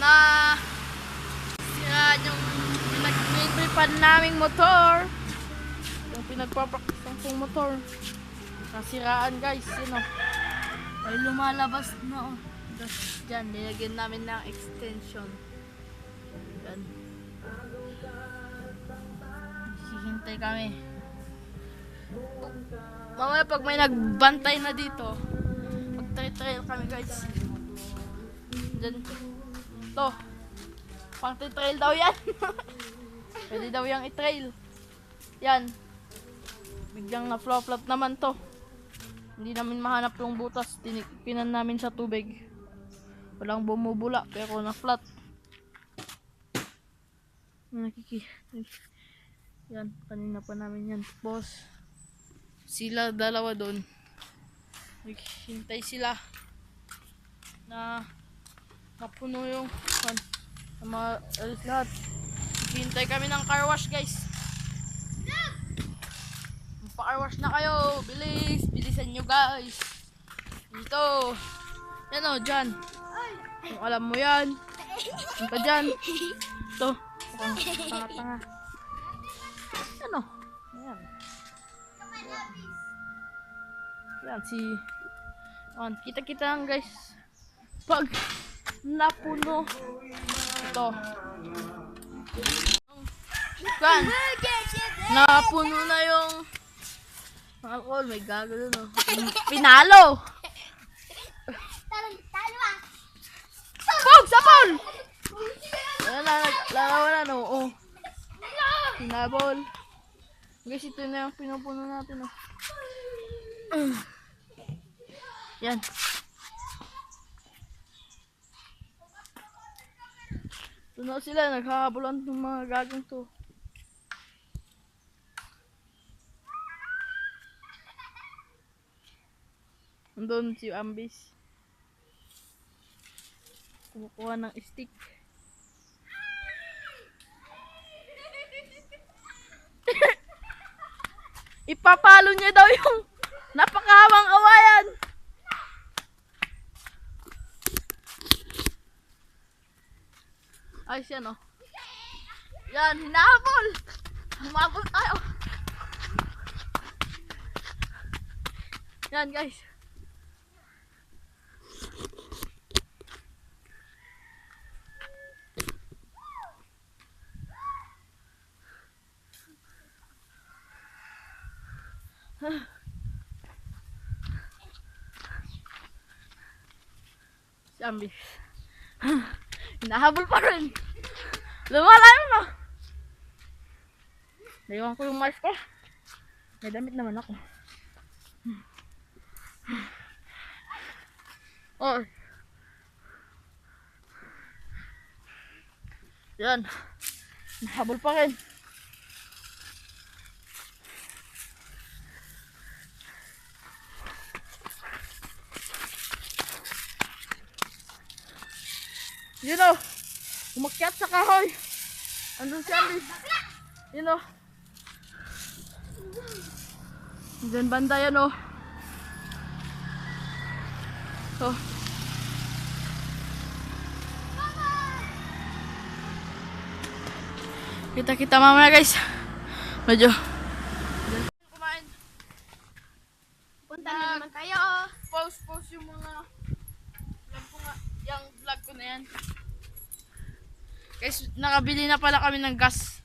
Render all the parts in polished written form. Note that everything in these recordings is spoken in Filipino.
na sira yung pinag-tripan naming motor. Yung pinagpapractice ng motor. Nasiraan guys, yun o. Ay lumalabas na o. Tapos dyan, nilagyan namin ng extension. Yan. Hihintay kami. Mamaya pag may nagbantay na dito, mag-trail kami guys. Dyan. Ito. Pang trail daw yan. Pwede daw yung i-trail. Yan. Biglang na-flop naman to. Hindi namin mahanap yung butas. Tinipinan namin sa tubig. Walang bumubula pero na-flat. Yan. Kanina pa namin yan. Boss. Sila dalawa doon. Hintay sila na mapuno yung mga alis lahat. Hintay kami ng car wash guys. Pa-car wash na kayo. Bilis. Bilisan nyo guys. Dito. Yan o, dyan. Kung alam mo yan. Yan pa dyan. Ito. Tanga-tanga. Yan o. Yan. Yan si kita-kita lang guys pag napuno ito kan napuno na yung alcohol. May gagawin no pinalo Pog! Sapol! Larawan na no oh. Pinabol guys, ito na yung pinupuno natin oh. Yan. Tunaw sila, naghahabulan ng mga gagang to. Nandun si Ambis. Kumukuha ng stick. Ipapalo niya daw yung napakahawang kawayan. Ayos yan oh. Yan, hinahabol. Humabol tayo. Yan guys. Si Ambis. Hinahabol pa rin. Lumalayo na. Naiwan ko yung mask ko. May damit naman ako. Oh. Yan. Hinahabol pa rin. You know, umakyat sa kahoy. Andun si Ambis. You know. Diyan banda yan oh. So. Kita-kita mamaya guys. Medyo. Kumain. Punta na naman tayo. Pause yung mga yung vlog ko na yan. Guys, nakabili na pala kami ng gas.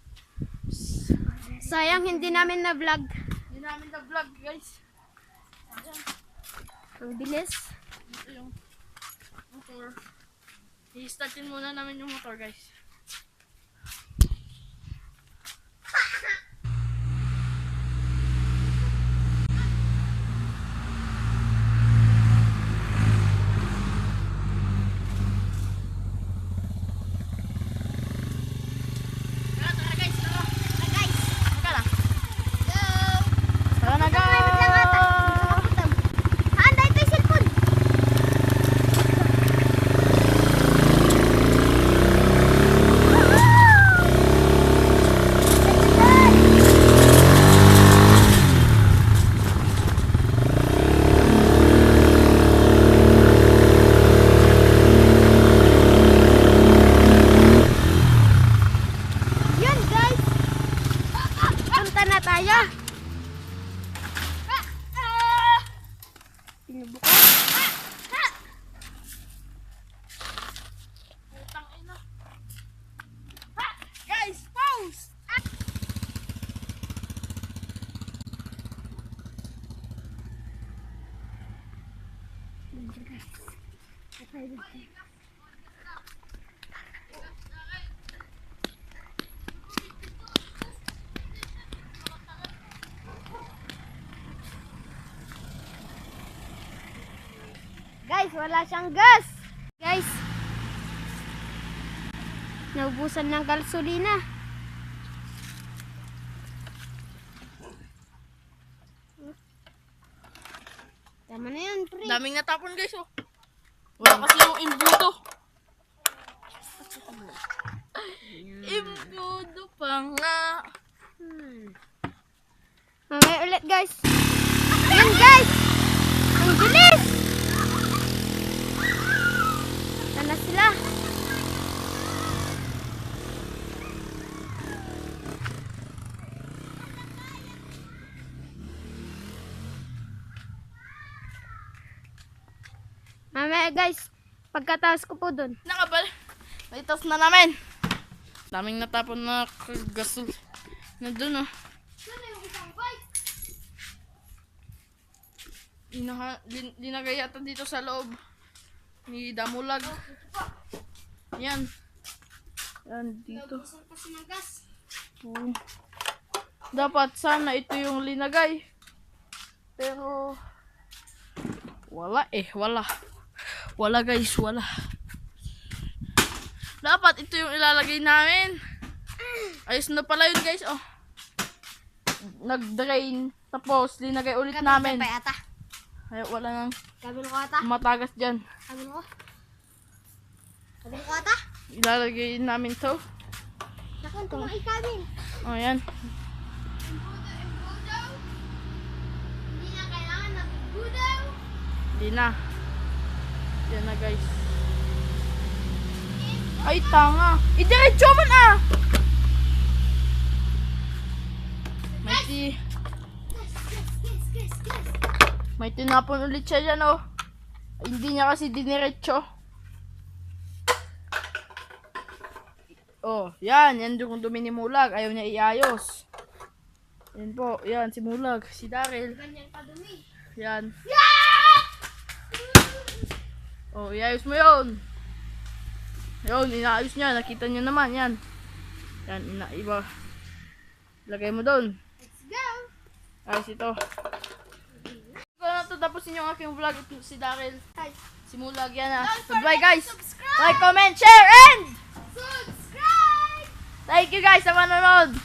Sayang hindi namin na-vlog. Hindi namin na-vlog guys. Ang bilis. Ito yung motor. I-startin muna namin yung motor guys. Guys, wala siyang gas. Guys, naubusan ng gasolina. Tama na yun, pre. Daming natapon guys, oh. Wala kasi yung imbudo. Imbudo pa nga. Mamaya ulit, guys. Yan, guys. Ang bilis. Sana sila. Mamaya, guys. Pagkataas ko po dun. Nakabal. Naitas na namin. Daming natapon na gasol. Nandun, oh. Dinagay yata dito sa loob ni Damulag. Yan. Yan dito. Oh. Dapat sana ito yung linagay. Pero wala eh, wala. Wala guys, wala. Dapat ito yung ilalagay namin. Ayos na pala yun guys, oh. Nag-drain. Tapos linagay ulit namin. Ay, wala nang Kabilo ko ata. matagas dyan. Kabilo ko. Kabilo ko ata. Ilalagay namin to. Nakon, tumahi kabin. O, yan. Hindi na kailangan ng budaw. Hindi na. Yan na guys. Ay, tanga. Idiretso man ah! May tinapon ulit siya dyan, oh. Ay, hindi niya kasi diniretso. Oh, yan. Yan yung dumi ni Mulag. Ayaw niya iayos. Yan po. Yan, si Mulag. Si Daryl. Ganyan kadumi. Yan. Oh, iayos mo yun. Yun, inaayos niya. Nakita niyo naman, yan. Yan, iba. Lagay mo doon. Let's go. Ayos ito. Ko na to tapusin yung aking vlog. Ito si Daryl. Hi. Si Mulag, yan ah. Don't Goodbye forget guys. to subscribe. Like, comment, share, and Subscribe. thank you guys sa manonood.